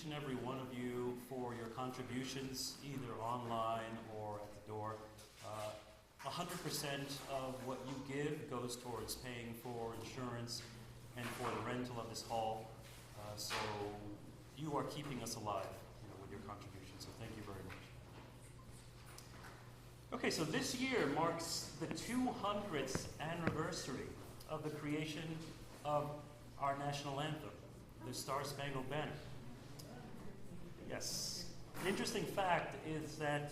and every one of you for your contributions, either online or at the door. 100% of what you give goes towards paying for insurance and for the rental of this hall. So you are keeping us alive, with your contributions. So thank you very much. Okay, so this year marks the 200th anniversary of the creation of our national anthem, the Star-Spangled Banner. Yes. An interesting fact is that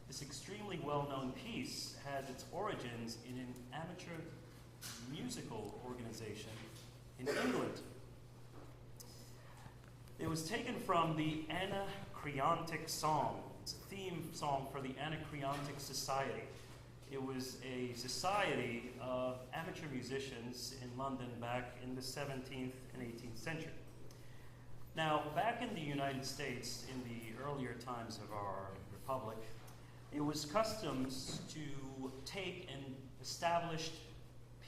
this extremely well-known piece has its origins in an amateur musical organization in England. It was taken from the Anacreontic Song. It's a theme song for the Anacreontic Society. It was a society of amateur musicians in London back in the 17th and 18th century. Now, back in the United States, in the earlier times of our republic, it was customs to take an established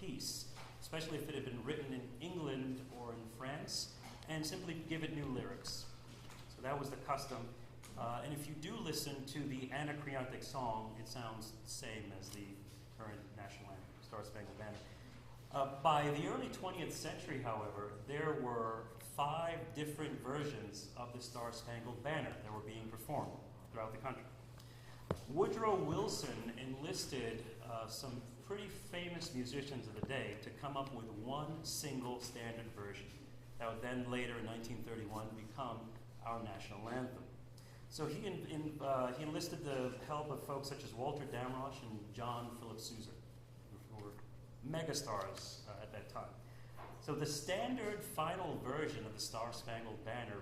piece, especially if it had been written in England or in France, and simply give it new lyrics. So that was the custom. And if you do listen to the Anacreontic Song, it sounds the same as the current national anthem, Star-Spangled Banner. By the early 20th century, however, there were 5 different versions of the Star-Spangled Banner that were being performed throughout the country. Woodrow Wilson enlisted some pretty famous musicians of the day to come up with one single standard version that would then later in 1931 become our national anthem. So he enlisted the help of folks such as Walter Damrosch and John Philip Sousa, who were megastars at that time. So the standard final version of the Star-Spangled Banner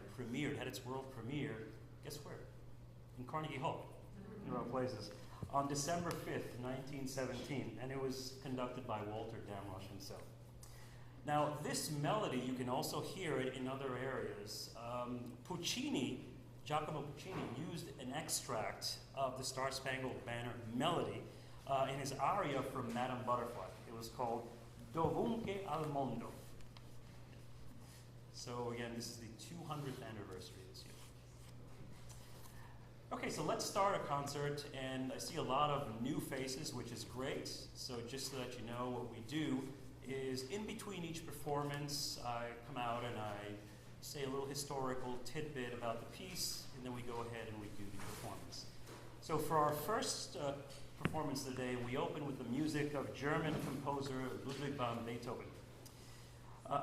had its world premiere, guess where? In Carnegie Hall, in our places, on December 5th, 1917, and it was conducted by Walter Damrosch himself. Now, this melody, you can also hear it in other areas. Giacomo Puccini used an extract of the Star-Spangled Banner melody in his aria from Madame Butterfly. It was called Dovunque al Mondo. So again, this is the 200th anniversary this year. Okay, so let's start a concert, and I see a lot of new faces, which is great. So just to let you know, what we do is in between each performance, I come out and I say a little historical tidbit about the piece, and then we go ahead and we do the performance. So for our first performance today, we open with the music of German composer Ludwig van Beethoven.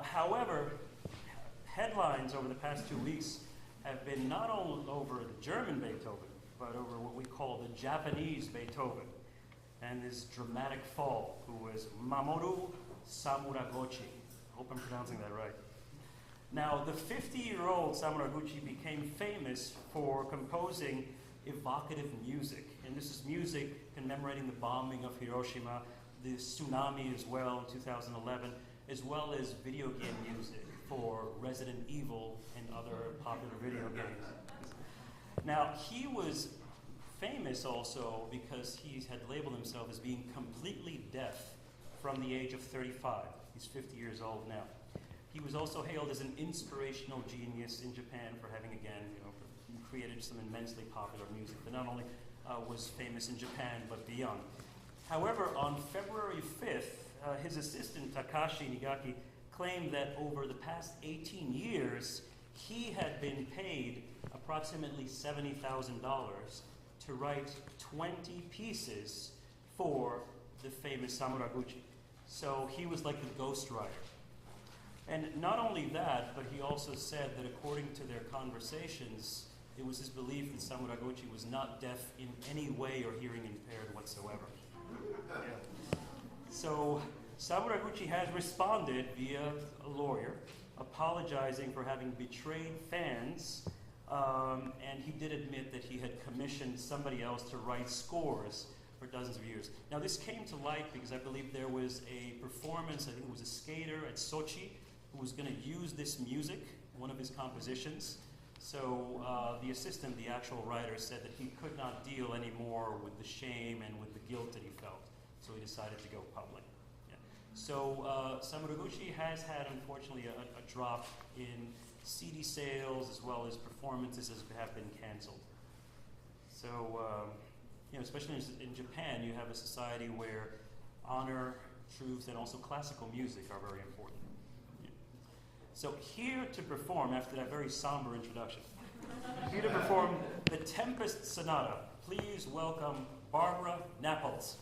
However, headlines over the past 2 weeks have been not only over the German Beethoven, but over what we call the Japanese Beethoven, and his dramatic fall, who was Mamoru Samuragochi. I hope I'm pronouncing that right. Now, the 50-year-old Samuraguchi became famous for composing evocative music, and this is music commemorating the bombing of Hiroshima, the tsunami as well in 2011, as well as video game music for Resident Evil and other popular video games. Now, he was famous also because he had labeled himself as being completely deaf from the age of 35. He's 50 years old now. He was also hailed as an inspirational genius in Japan for having, again, created some immensely popular music that not only was famous in Japan, but beyond. However, on February 5th, his assistant, Takashi Nigaki, claimed that over the past 18 years, he had been paid approximately $70,000 to write 20 pieces for the famous Samuraguchi. So he was like the ghostwriter. And not only that, but he also said that according to their conversations, it was his belief that Samuraguchi was not deaf in any way or hearing impaired whatsoever. Yeah. So Samuraguchi has responded via a lawyer, apologizing for having betrayed fans, and he did admit that he had commissioned somebody else to write scores for dozens of years. Now this came to light because I believe there was a performance, I think it was a skater at Sochi, who was going to use this music, one of his compositions. So the assistant, the actual writer, said that he could not deal anymore with the shame and with the guilt that he felt. So he decided to go public. Yeah. So Samuraguchi has had, unfortunately, a drop in CD sales as well as performances have been canceled. So, especially in Japan, you have a society where honor, truth, and also classical music are very important. So here to perform, after that very somber introduction, here to perform the Tempest Sonata, please welcome Barbara Naples.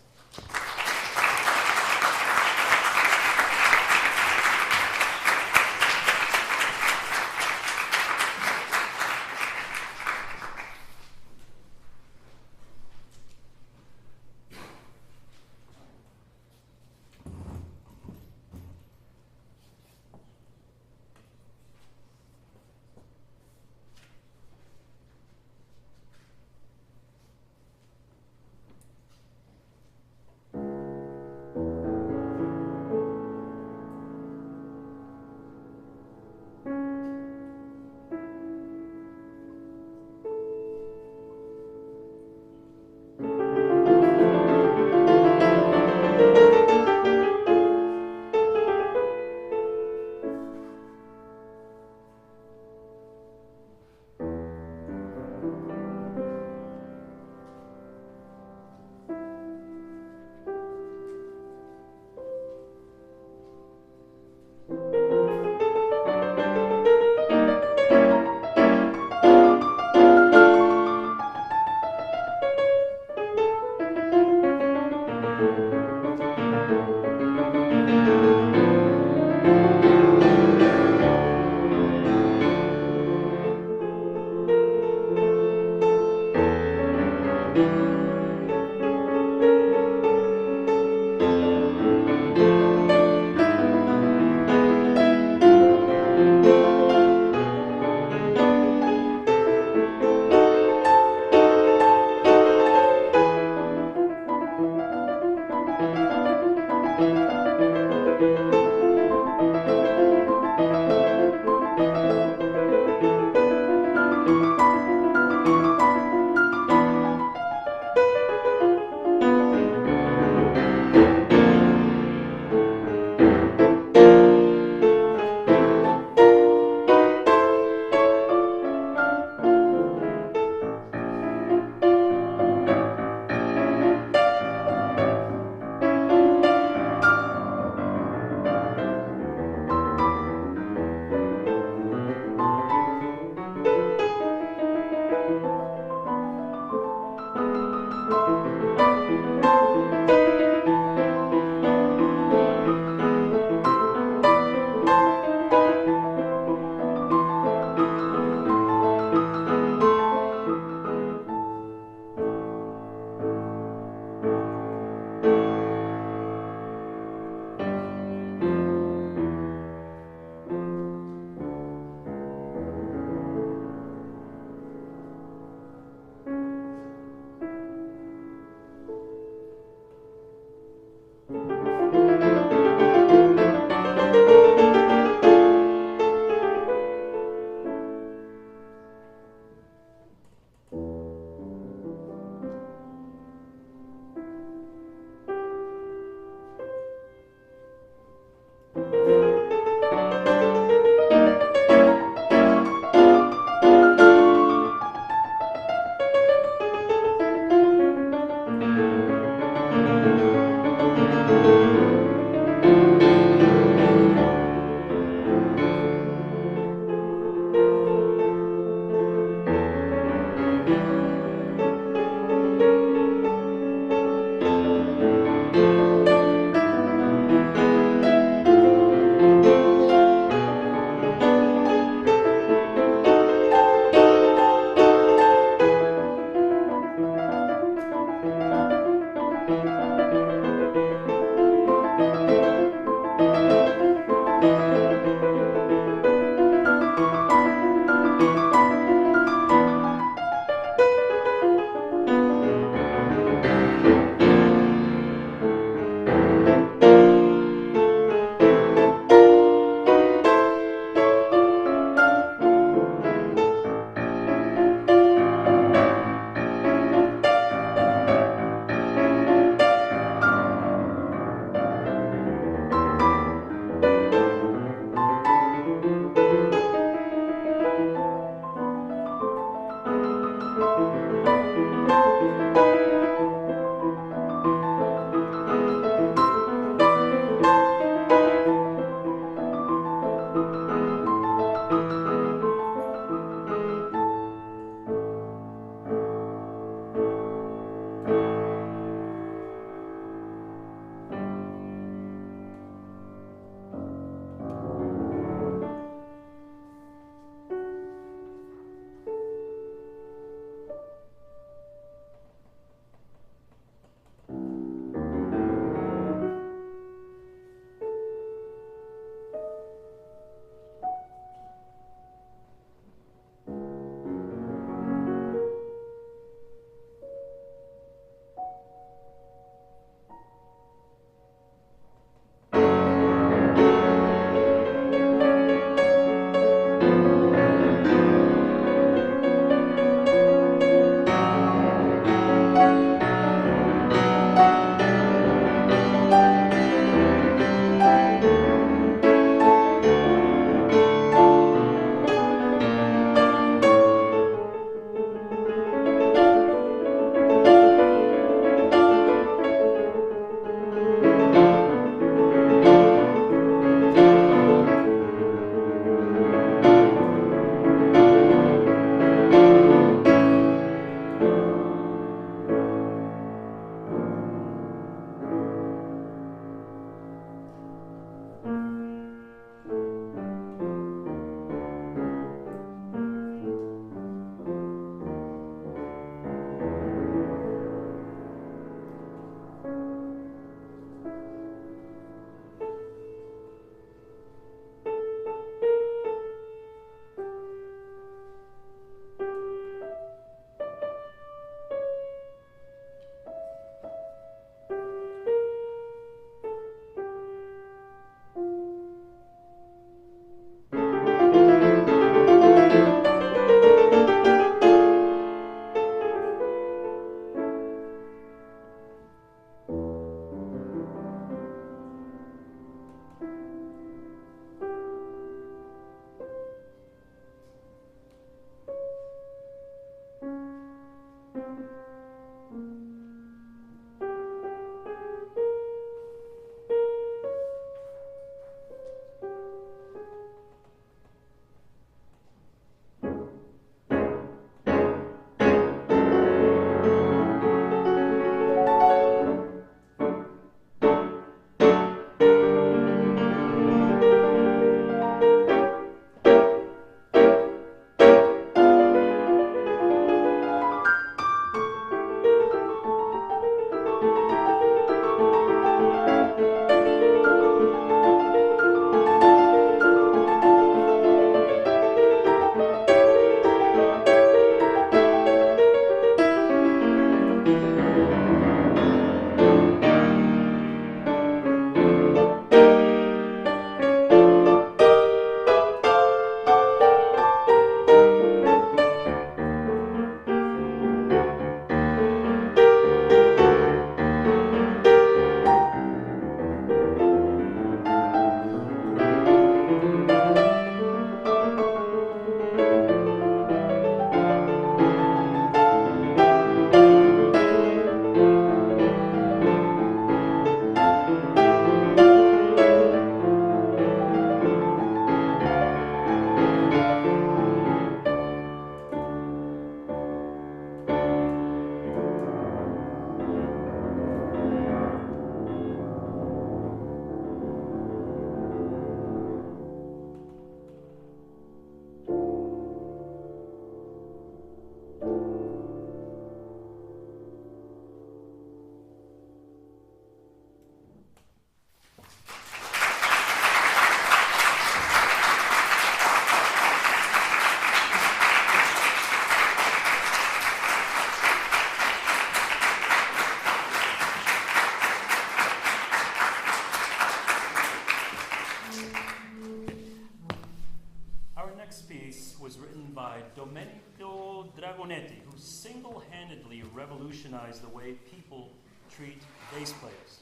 Domenico Dragonetti, who single-handedly revolutionized the way people treat bass players.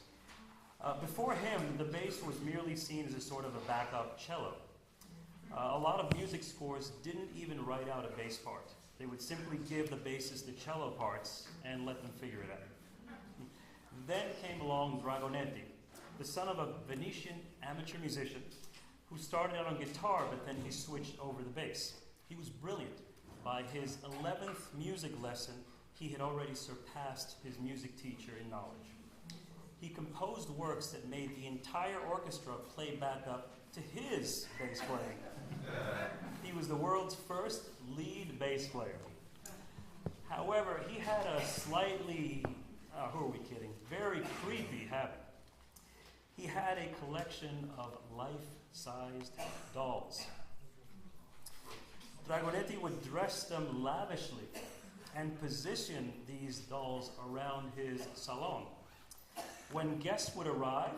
Before him, the bass was merely seen as a sort of a backup cello. A lot of music scores didn't even write out a bass part. They would simply give the bassist the cello parts and let them figure it out. Then came along Dragonetti, the son of a Venetian amateur musician who started out on guitar, but then he switched over the bass. He was brilliant. By his 11th music lesson, he had already surpassed his music teacher in knowledge. He composed works that made the entire orchestra play back up to his bass playing. He was the world's first lead bass player. However, he had a slightly, who are we kidding, very creepy habit. He had a collection of life-sized dolls. Dragonetti would dress them lavishly and position these dolls around his salon. When guests would arrive,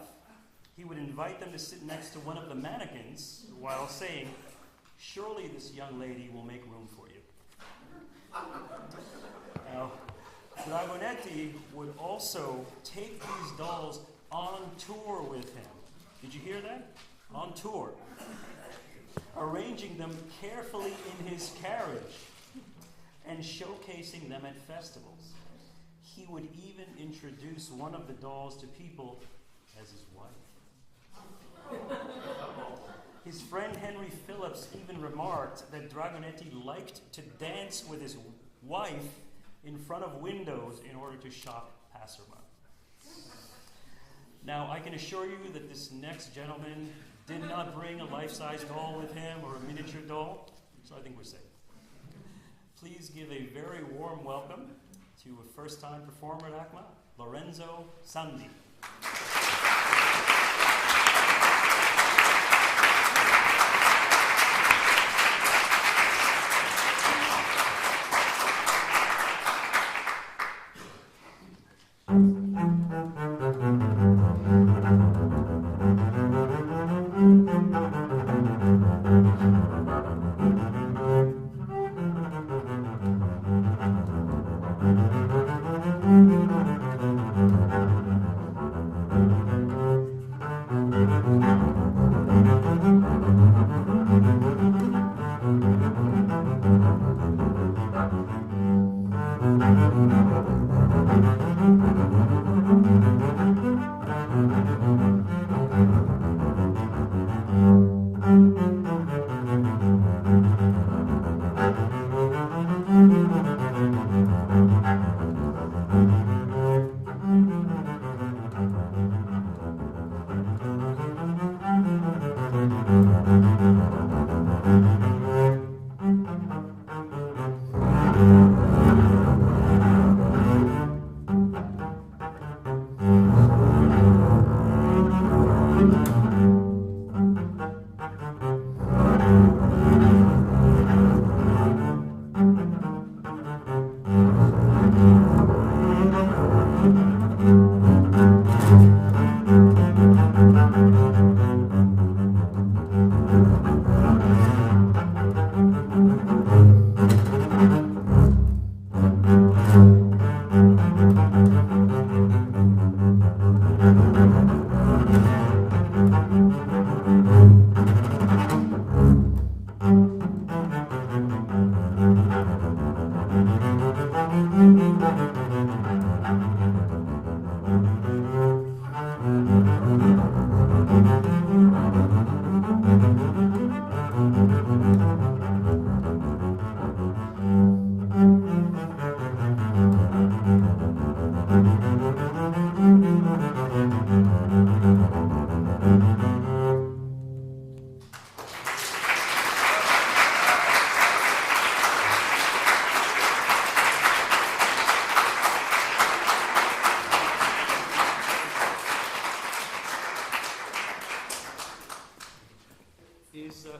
he would invite them to sit next to one of the mannequins while saying, "Surely this young lady will make room for you." Now, Dragonetti would also take these dolls on tour with him. Did you hear that? On tour. Arranging them carefully in his carriage and showcasing them at festivals. He would even introduce one of the dolls to people as his wife. His friend Henry Phillips even remarked that Dragonetti liked to dance with his wife in front of windows in order to shock passersby. Now, I can assure you that this next gentleman did not bring a life-size doll with him or a miniature doll, so I think we're safe. Please give a very warm welcome to a first-time performer at ACMA, Lorenzo Sandi.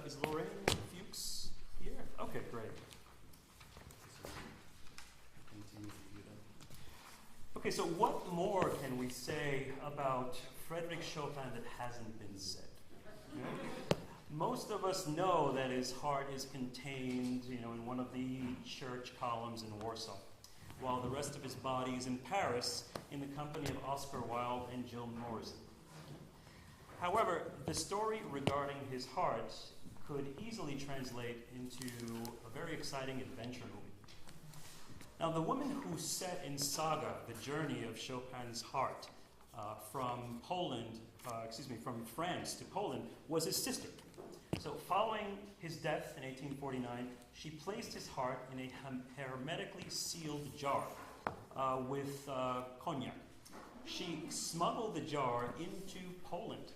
Is Lorraine Fuchs here? Okay, great. Okay, so what more can we say about Frédéric Chopin that hasn't been said? Most of us know that his heart is contained, in one of the church columns in Warsaw, while the rest of his body is in Paris in the company of Oscar Wilde and Jill Morrison. However, the story regarding his heart could easily translate into a very exciting adventure movie. Now, the woman who set in saga the journey of Chopin's heart from France to Poland was his sister. So, following his death in 1849, she placed his heart in a hermetically sealed jar with cognac. She smuggled the jar into Poland,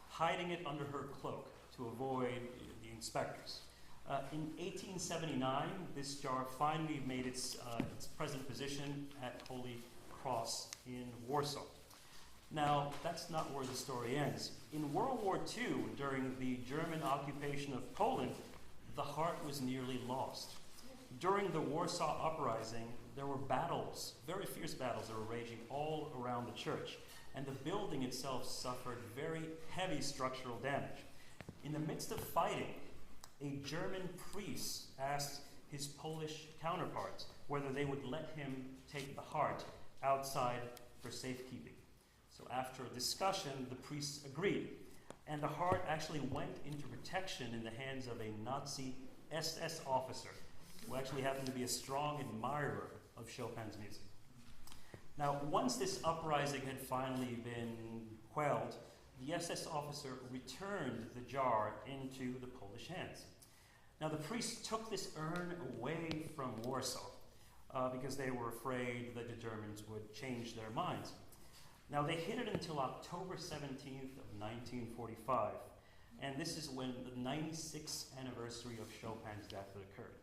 hiding it under her cloak to avoid the inspectors. In 1879, this jar finally made its present position at Holy Cross in Warsaw. Now, that's not where the story ends. In World War II, during the German occupation of Poland, the heart was nearly lost. During the Warsaw Uprising, there were battles, very fierce battles that were raging all around the church, and the building itself suffered very heavy structural damage. In the midst of fighting, a German priest asked his Polish counterparts whether they would let him take the heart outside for safekeeping. So after a discussion, the priests agreed, and the heart actually went into protection in the hands of a Nazi SS officer who actually happened to be a strong admirer of Chopin's music. Now, once this uprising had finally been quelled, the SS officer returned the jar into the Polish hands. Now, the priests took this urn away from Warsaw because they were afraid that the Germans would change their minds. Now, they hid it until October 17th of 1945, and this is when the 96th anniversary of Chopin's death had occurred.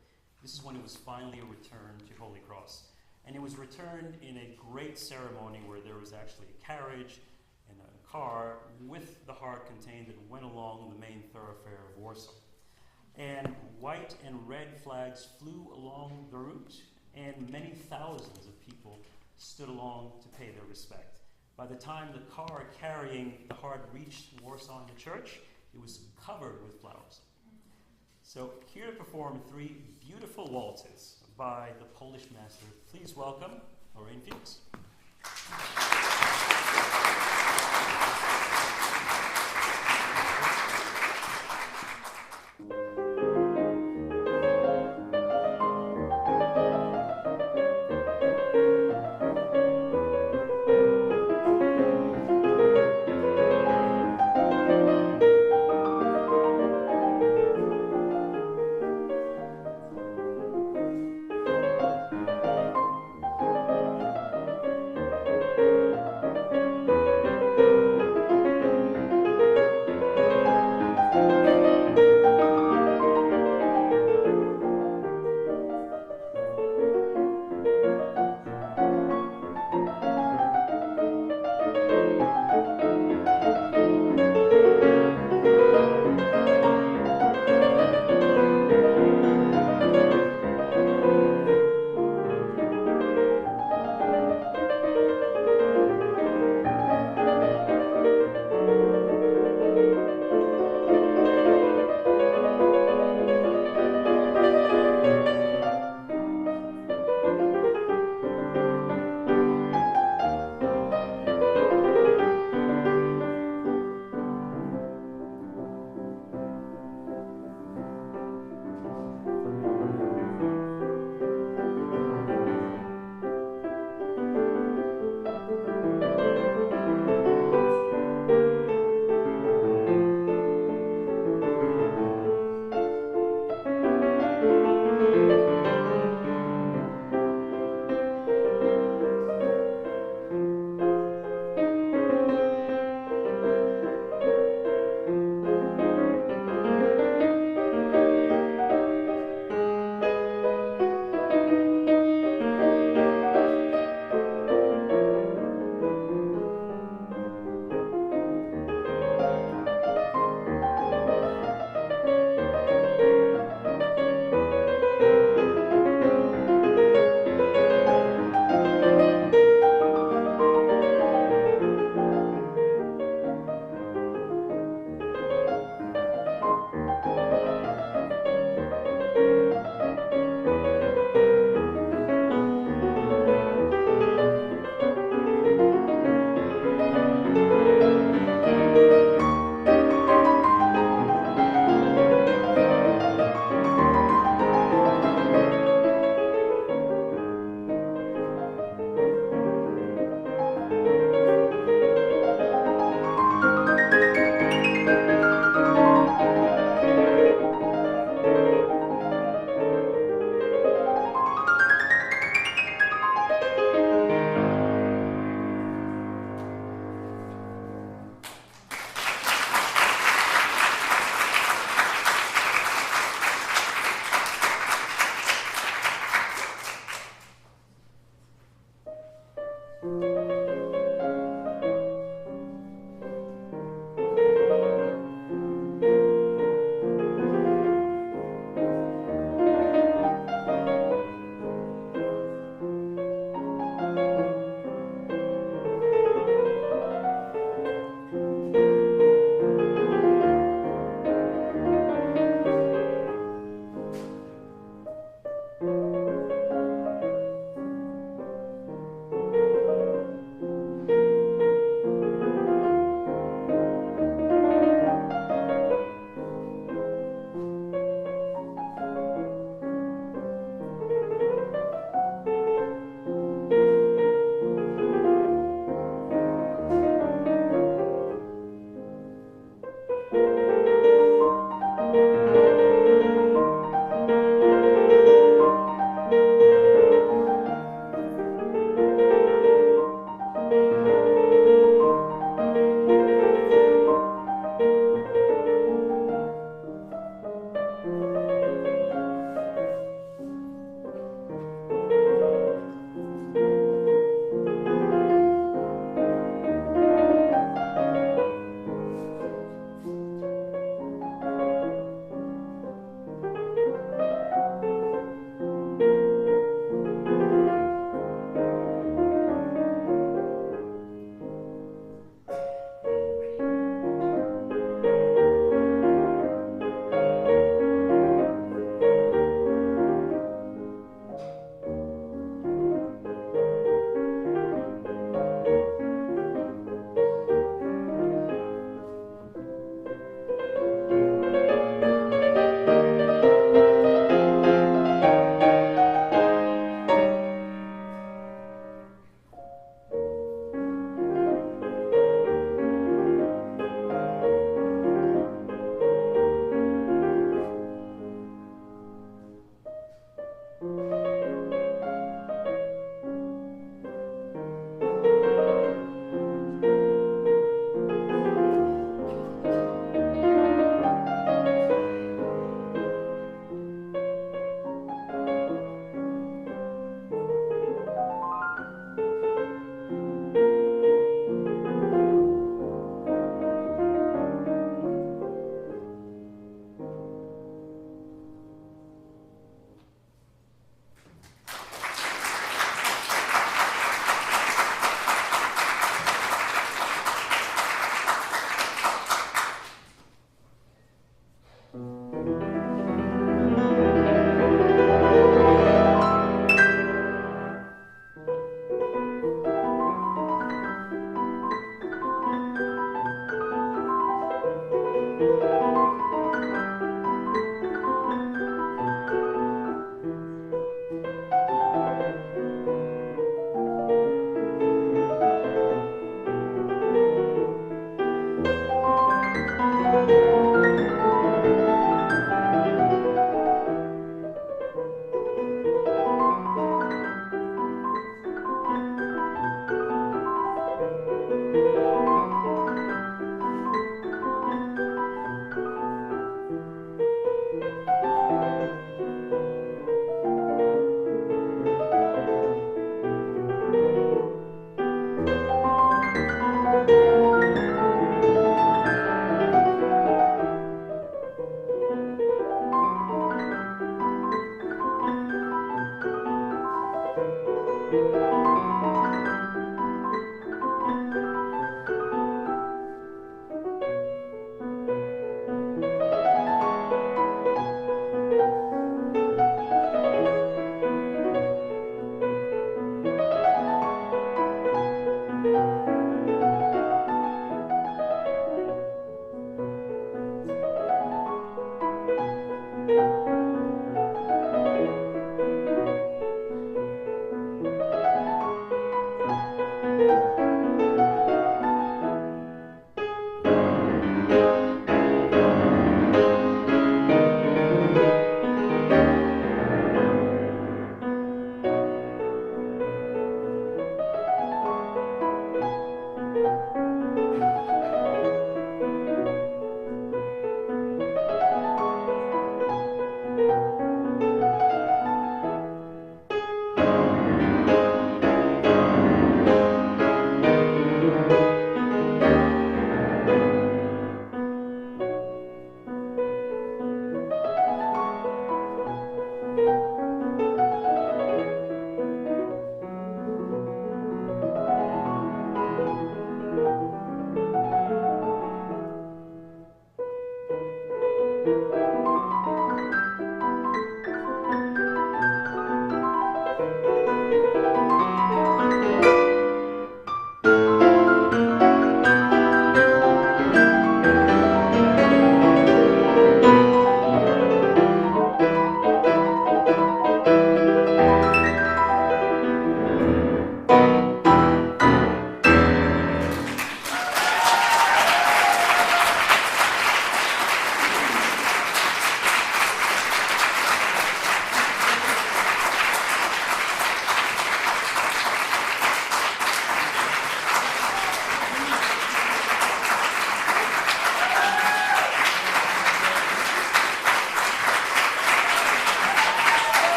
This is when it was finally returned to Holy Cross. And it was returned in a great ceremony where there was actually a carriage and a car with the heart contained that went along the main thoroughfare of Warsaw. And white and red flags flew along the route, and many thousands of people stood along to pay their respect. By the time the car carrying the heart reached Warsaw in the church, it was covered with flowers. So here to perform 3 beautiful waltzes by the Polish master, please welcome Lorraine Felix.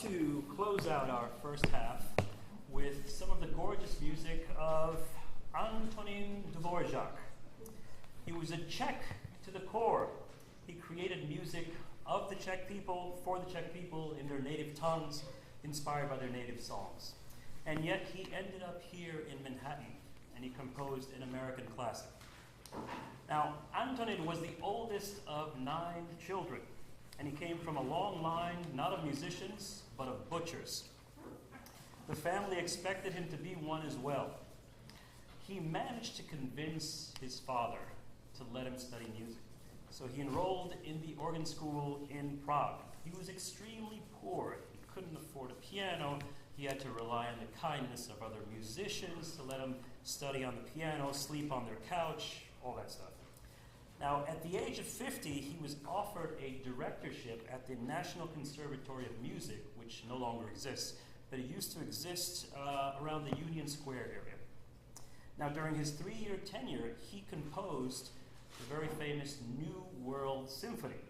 To close out our first half with some of the gorgeous music of Antonin Dvorak. He was a Czech to the core. He created music of the Czech people, for the Czech people, in their native tongues, inspired by their native songs. And yet he ended up here in Manhattan, and he composed an American classic. Now, Antonin was the oldest of 9 children, and he came from a long line, not of musicians, but of butchers. The family expected him to be one as well. He managed to convince his father to let him study music. So he enrolled in the organ school in Prague. He was extremely poor. He couldn't afford a piano. He had to rely on the kindness of other musicians to let him study on the piano, sleep on their couch, all that stuff. Now, at the age of 50, he was offered a directorship at the National Conservatory of Music, which no longer exists, but it used to exist around the Union Square area. Now, during his 3-year tenure, he composed the very famous New World Symphony,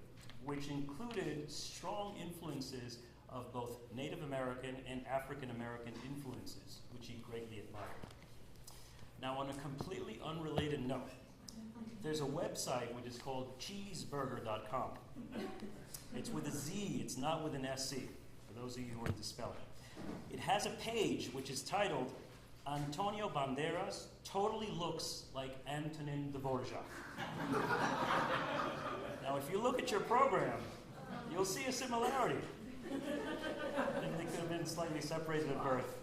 which included strong influences of both Native American and African American influences, which he greatly admired. Now, on a completely unrelated note, there's a website which is called cheeseburger.com. It's with a Z, it's not with an SC, for those of you who are into spelling. It has a page which is titled, Antonio Banderas totally looks like Antonin Dvorak. Now, if you look at your program, you'll see a similarity. They could have been slightly separated at birth.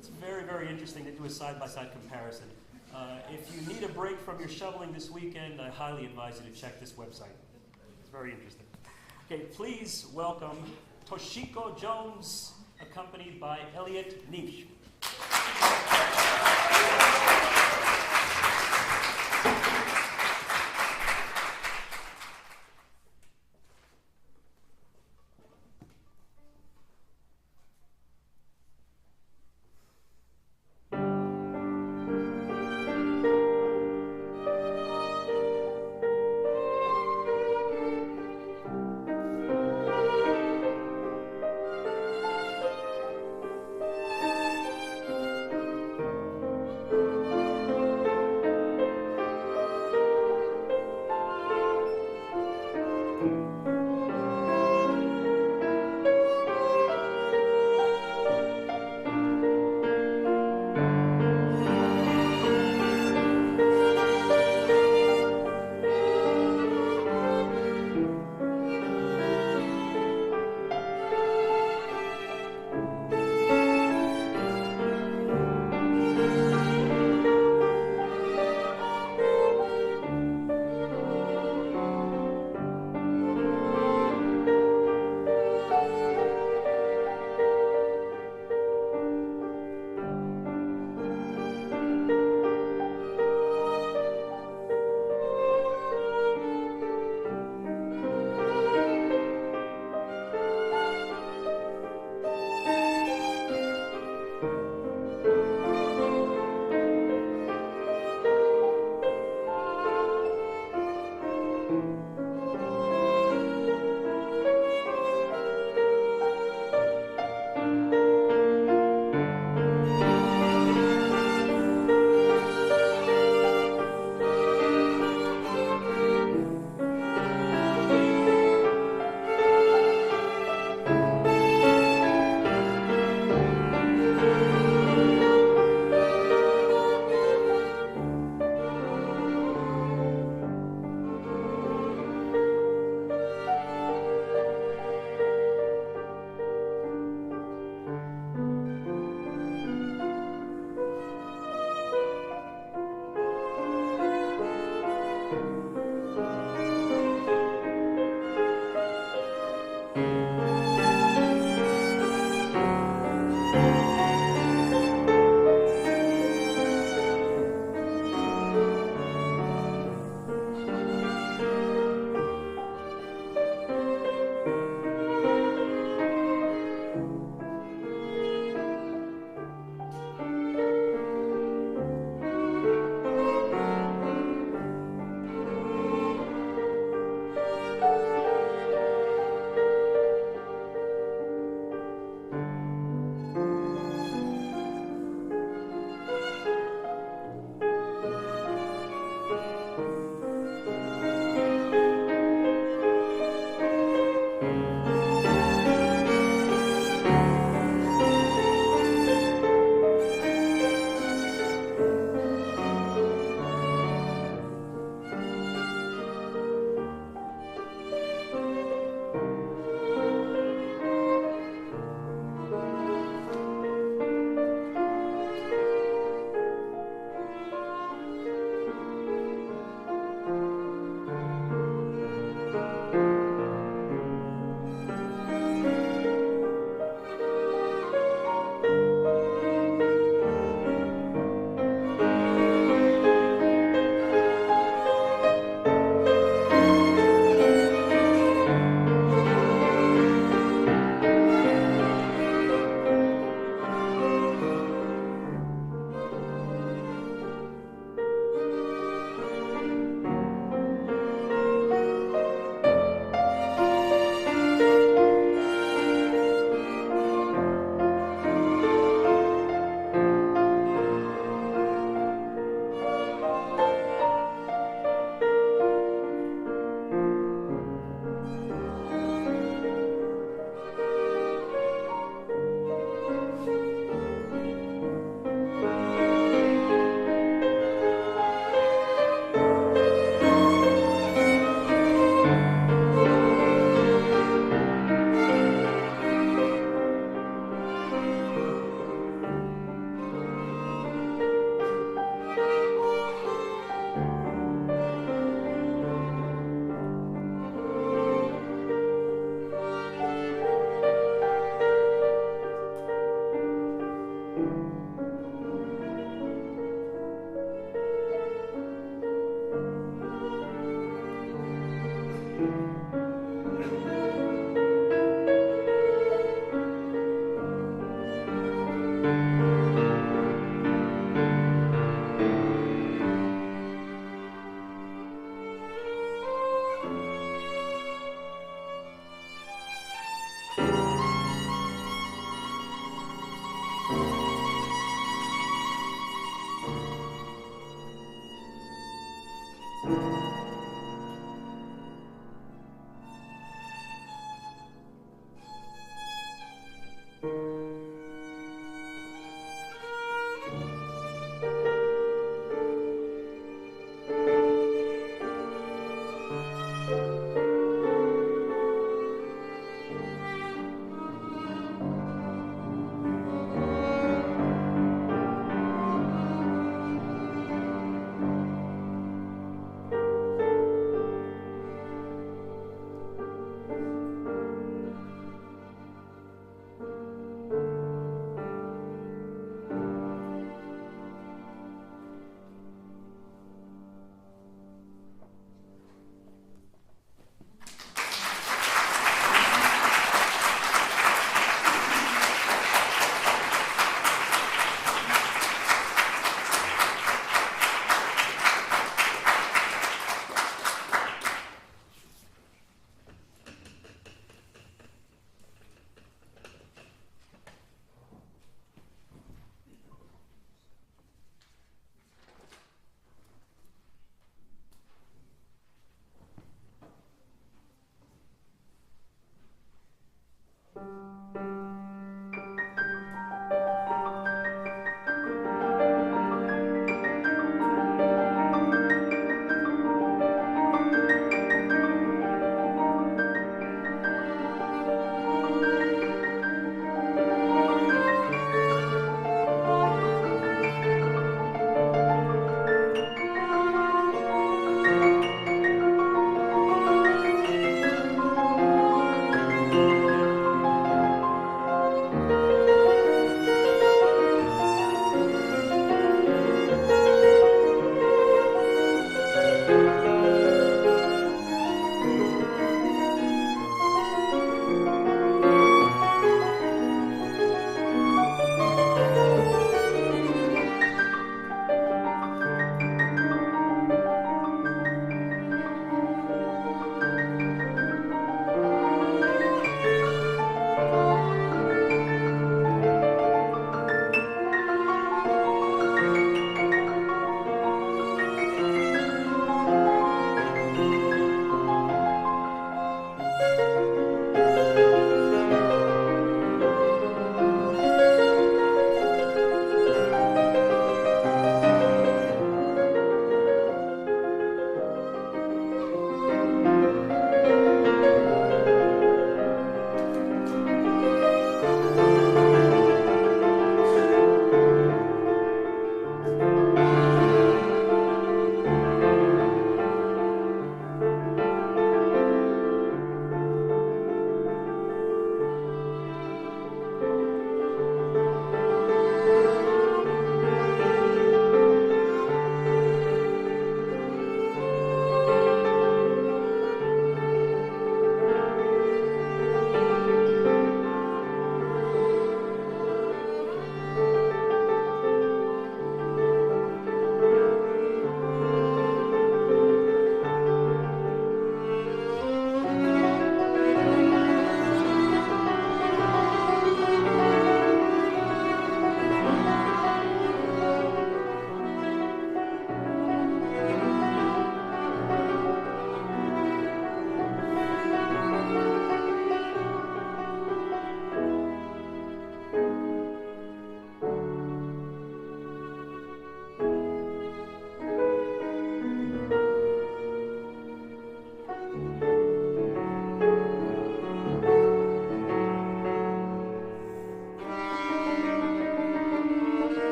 It's very, very interesting to do a side-by-side comparison. If you need a break from your shoveling this weekend, I highly advise you to check this website. It's very interesting. Okay, please welcome Toshiko Jones, accompanied by Elliot Nietzsche.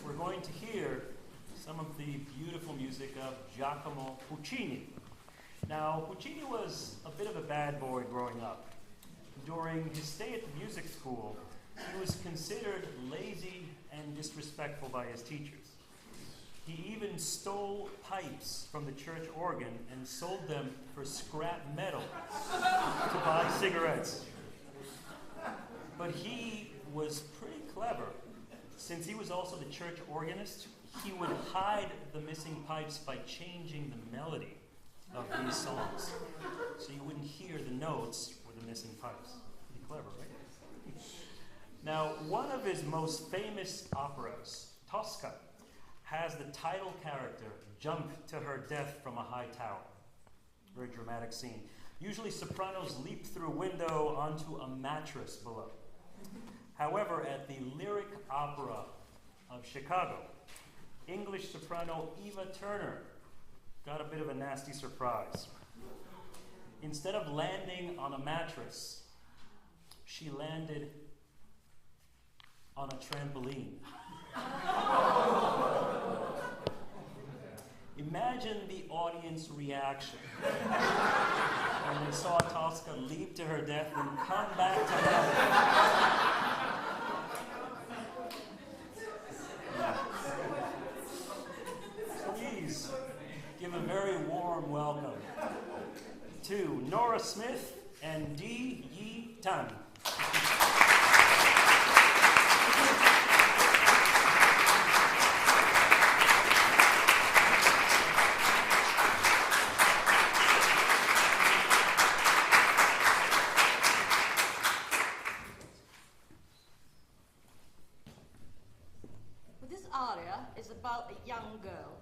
we're going to hear some of the beautiful music of Giacomo Puccini. Now, Puccini was a bit of a bad boy growing up. During his stay at the music school, he was considered lazy and disrespectful by his teachers. He even stole pipes from the church organ and sold them for scrap metal to buy cigarettes. But he was pretty clever. Since he was also the church organist, he would hide the missing pipes by changing the melody of these songs. So you wouldn't hear the notes or the missing pipes. Pretty clever, right? Now, one of his most famous operas, Tosca, has the title character jump to her death from a high tower. Very dramatic scene. Usually sopranos leap through a window onto a mattress below. However, at the Lyric Opera of Chicago, English soprano Eva Turner got a bit of a nasty surprise. Instead of landing on a mattress, she landed on a trampoline. Imagine the audience reaction when they saw Tosca leap to her death and come back to life. Please give a very warm welcome to Nora Smith and Dee Yi Tan. This aria is about a young girl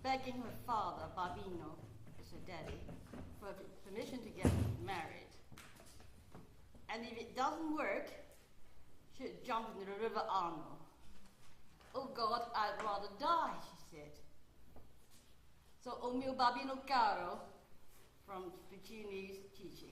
begging her father, Barbino, is her daddy, for permission to get married. And if it doesn't work, she'd jump into the river Arno. Oh God, I'd rather die, she said. So, O mio Barbino caro, from Puccini's teaching.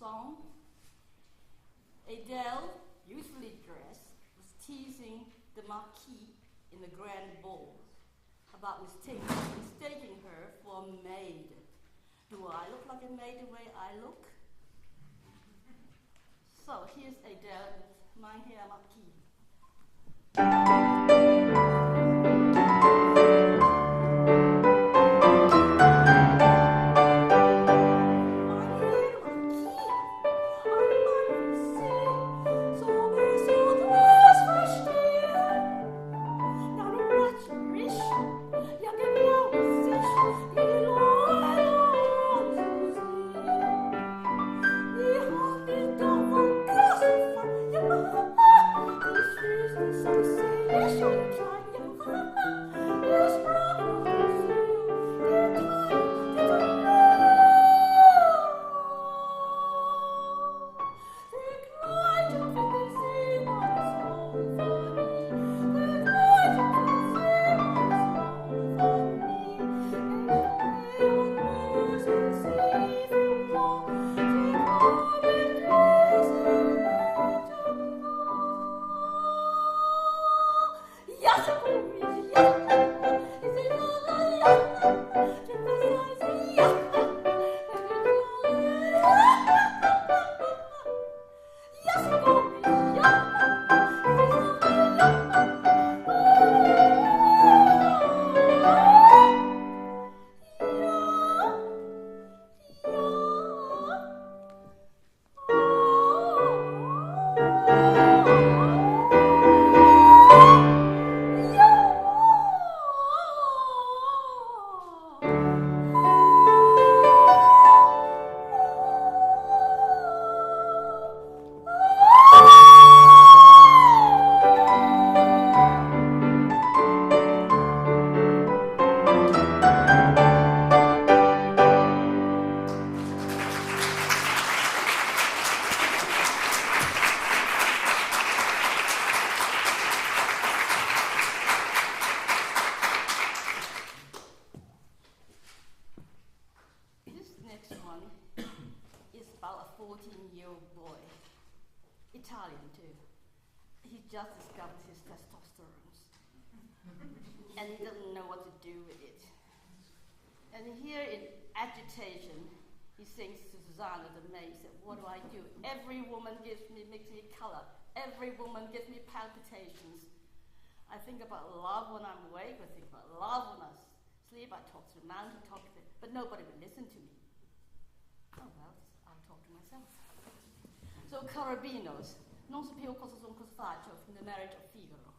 Song. Adele, usually dressed, was teasing the Marquis in the grand ball about mistaking her for a maid. Do I look like a maid the way I look? So here's Adele with Mein Herr Marquis. Mein Herr Marquis, Italian too. He just discovered his testosterone. And he doesn't know what to do with it. And here in agitation, he sings to Susanna the maid, said, what do I do? Every woman makes me color. Every woman gives me palpitations. I think about love when I'm awake, I think about love when I sleep, I talk to the mountain, but nobody will listen to me. Oh well, I'll talk to myself. So Carabinos, non sapevo cosa faccio from the marriage of Figaro.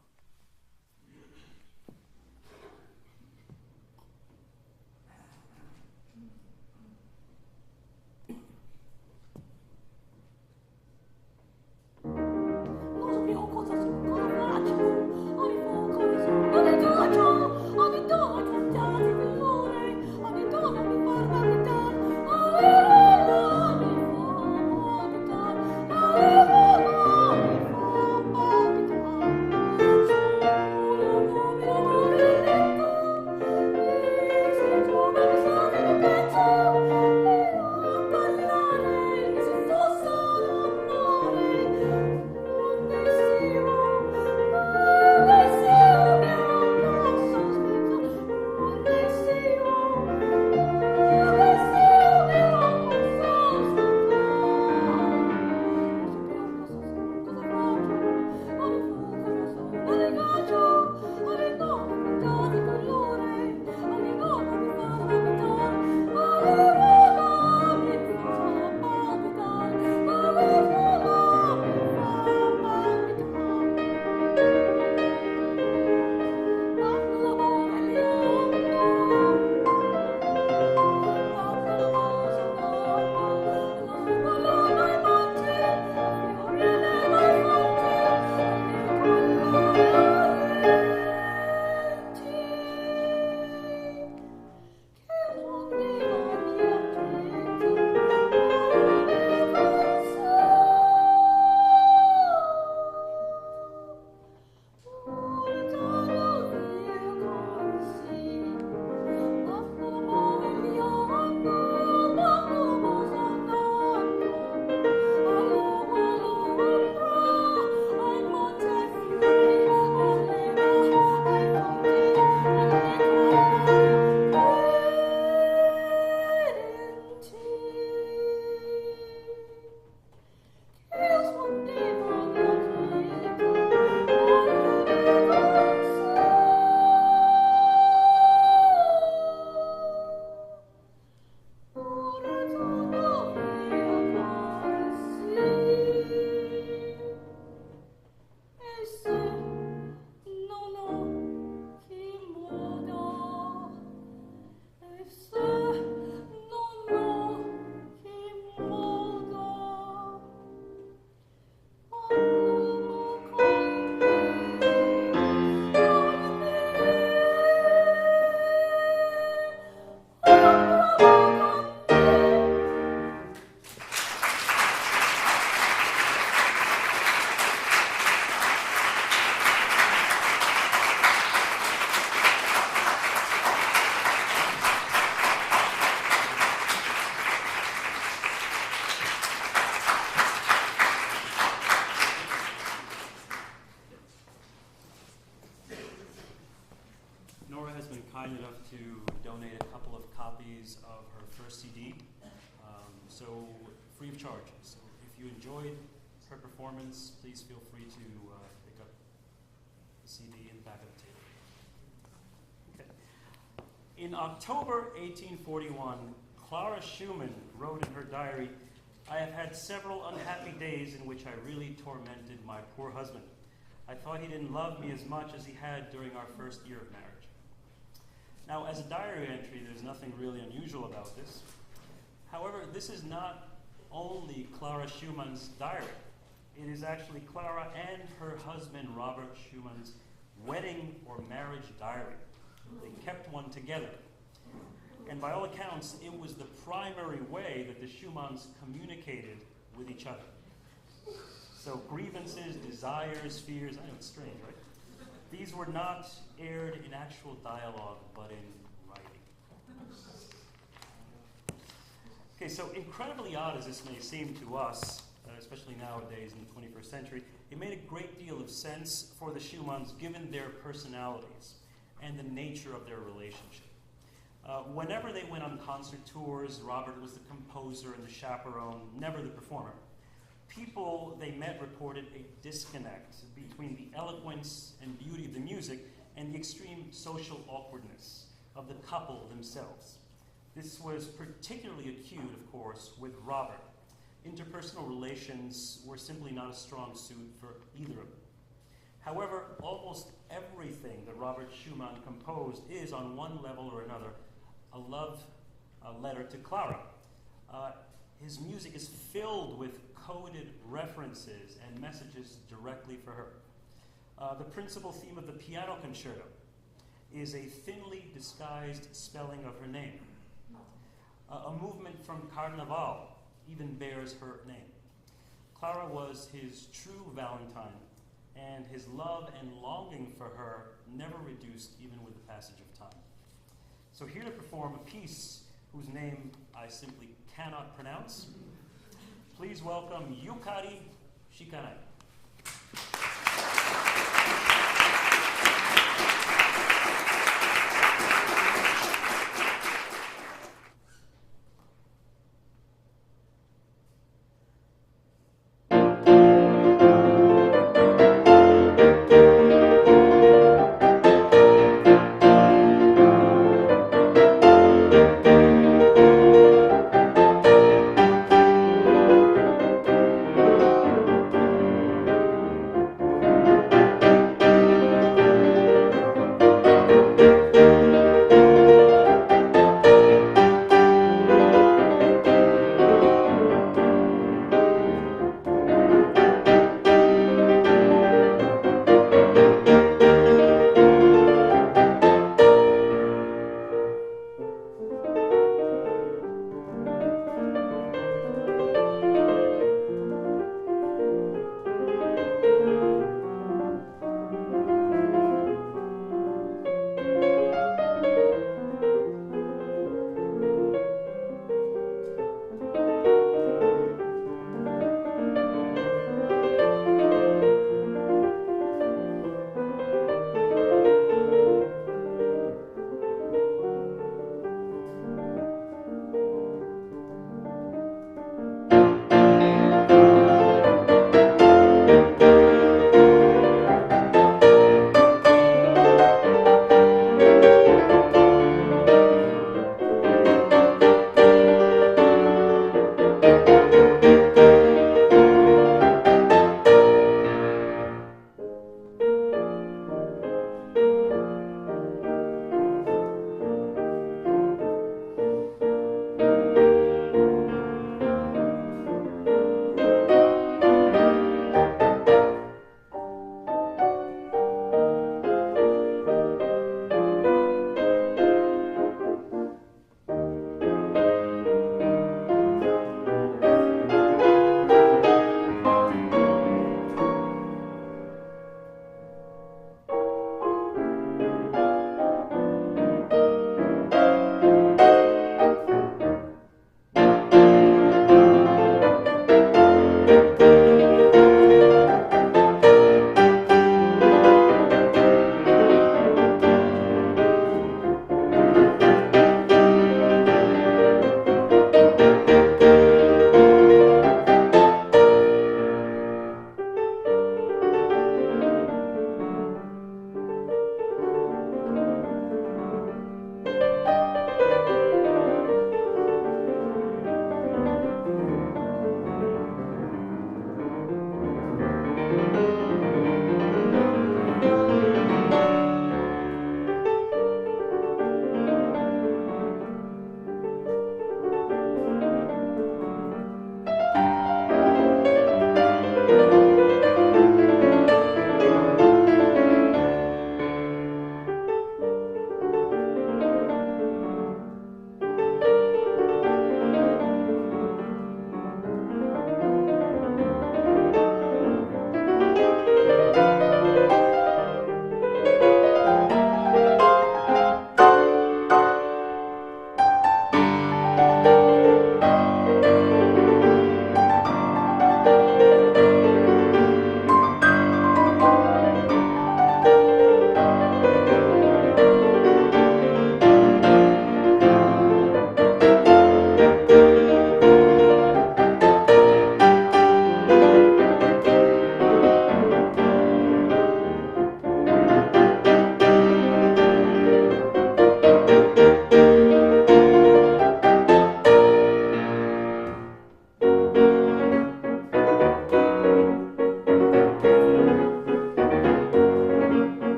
kind enough to donate a couple of copies of her first CD, so free of charge. So if you enjoyed her performance, please feel free to pick up the CD in the back of the table. Okay. In October 1841, Clara Schumann wrote in her diary, "I have had several unhappy days in which I really tormented my poor husband. I thought he didn't love me as much as he had during our first year of marriage." Now, as a diary entry, there's nothing really unusual about this. However, this is not only Clara Schumann's diary. It is actually Clara and her husband, Robert Schumann's wedding or marriage diary. They kept one together. And by all accounts, it was the primary way that the Schumanns communicated with each other. So grievances, desires, fears, I know it's strange, right? These were not aired in actual dialogue, but in writing. Okay, so incredibly odd as this may seem to us, as especially nowadays in the 21st century, it made a great deal of sense for the Schumanns given their personalities and the nature of their relationship. Whenever they went on concert tours, Robert was the composer and the chaperone, never the performer. People they met reported a disconnect between the eloquence and beauty of the music and the extreme social awkwardness of the couple themselves. This was particularly acute, of course, with Robert. Interpersonal relations were simply not a strong suit for either of them. However, almost everything that Robert Schumann composed is, on one level or another, a love letter to Clara. His music is filled with coded references and messages directly for her. The principal theme of the piano concerto is a thinly disguised spelling of her name. A movement from Carnaval even bears her name. Clara was his true Valentine, and his love and longing for her never reduced even with the passage of time. So here to perform a piece whose name I simply cannot pronounce, please welcome Yukari Shikanai.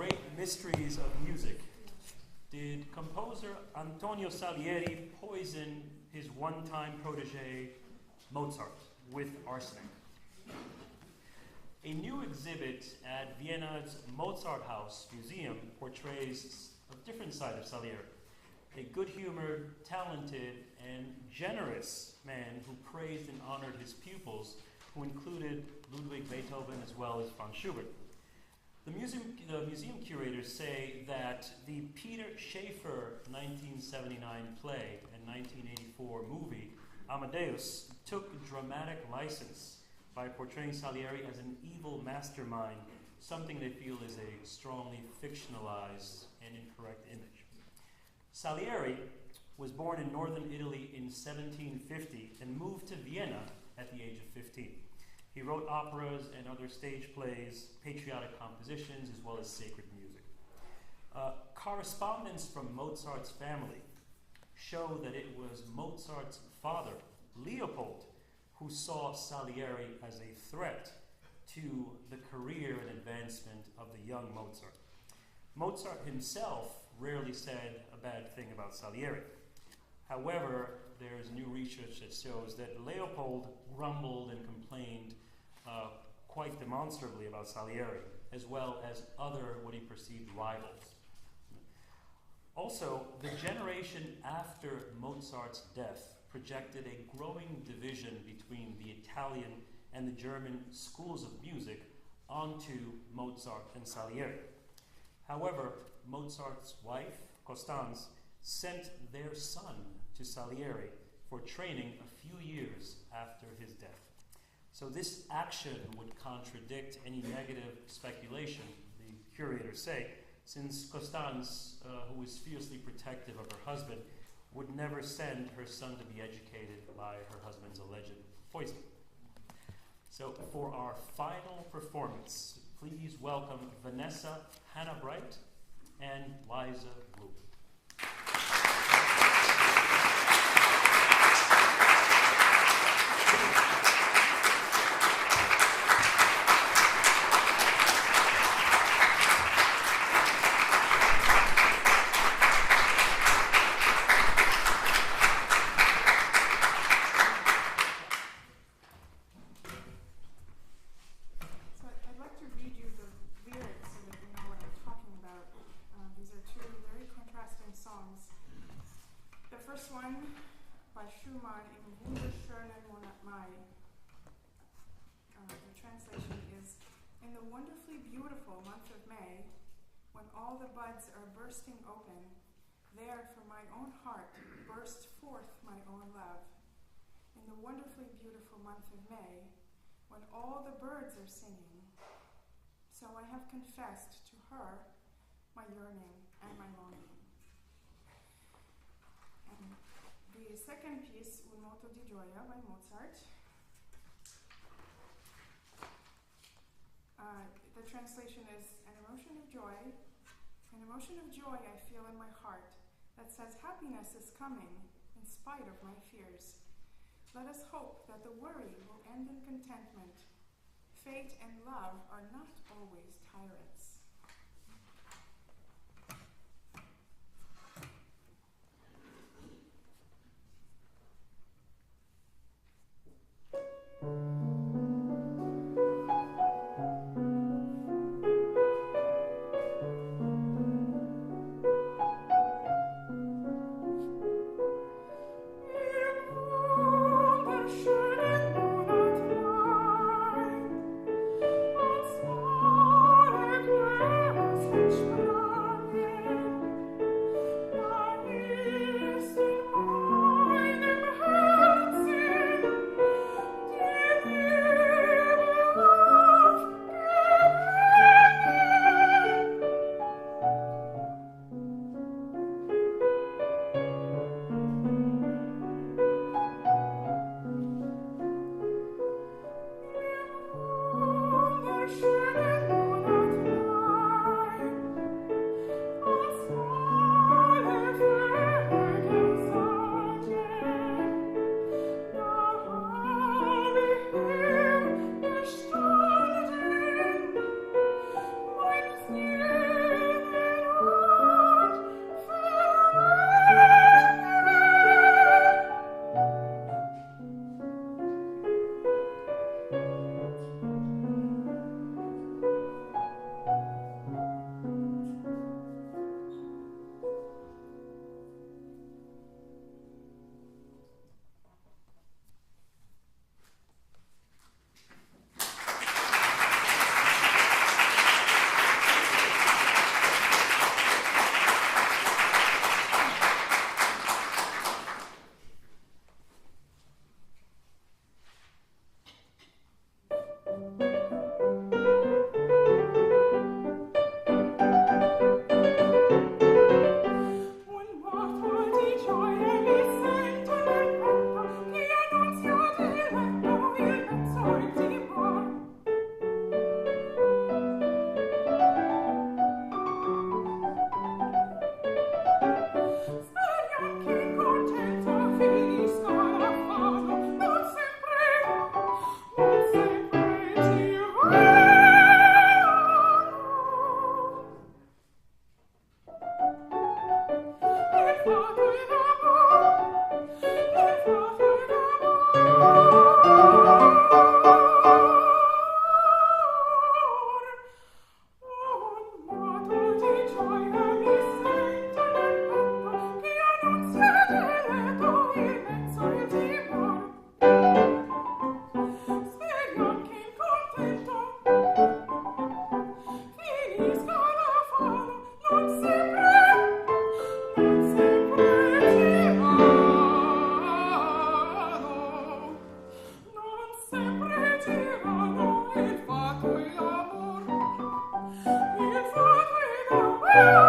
great mysteries of music, did composer Antonio Salieri poison his one-time protege Mozart with arsenic? A new exhibit at Vienna's Mozart House Museum portrays a different side of Salieri, a good-humored, talented, and generous man who praised and honored his pupils, who included Ludwig Beethoven as well as Franz Schubert. The museum curators say that the Peter Schaeffer 1979 play and 1984 movie, Amadeus, took dramatic license by portraying Salieri as an evil mastermind, something they feel is a strongly fictionalized and incorrect image. Salieri was born in northern Italy in 1750 and moved to Vienna at the age of 15. He wrote operas and other stage plays, patriotic compositions, as well as sacred music. Correspondence from Mozart's family show that it was Mozart's father, Leopold, who saw Salieri as a threat to the career and advancement of the young Mozart. Mozart himself rarely said a bad thing about Salieri. However, there is new research that shows that Leopold grumbled and complained quite demonstrably about Salieri, as well as other what he perceived rivals. Also, the generation after Mozart's death projected a growing division between the Italian and the German schools of music onto Mozart and Salieri. However, Mozart's wife, Constance, sent their son to Salieri for training a few years after his death. So this action would contradict any negative speculation, the curators say, since Constance, who was fiercely protective of her husband, would never send her son to be educated by her husband's alleged poison. So for our final performance, please welcome Vanessa Hannah Bright and Liza Wu. All the buds are bursting open, there from my own heart burst forth my own love. In the wonderfully beautiful month of May, when all the birds are singing, so I have confessed to her my yearning and my longing. And the second piece, Un moto di gioia by Mozart. The translation is an emotion of joy. An emotion of joy I feel in my heart that says happiness is coming in spite of my fears. Let us hope that the worry will end in contentment. Fate and love are not always tyrants. Schönen Monat Mai, als Morgen Bye.